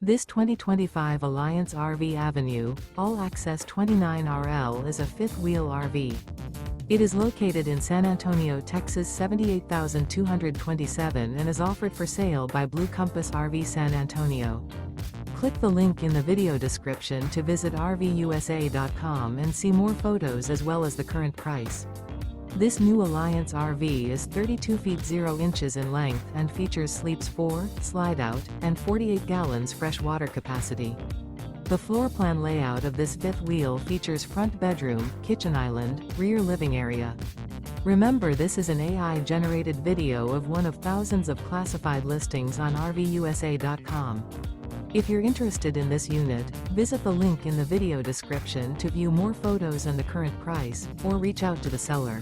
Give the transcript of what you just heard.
This 2025 Alliance RV Avenue, all-access 29RL is a fifth-wheel RV. It is located in San Antonio, Texas 78227 and is offered for sale by Blue Compass RV San Antonio. Click the link in the video description to visit RVUSA.com and see more photos as well as the current price. This new Alliance RV is 32 feet 0 inches in length and features sleeps 4, slide-out, and 48 gallons fresh water capacity. The floor plan layout of this fifth wheel features front bedroom, kitchen island, rear living area. Remember, this is an AI-generated video of one of thousands of classified listings on RVUSA.com. If you're interested in this unit, visit the link in the video description to view more photos and the current price, or reach out to the seller.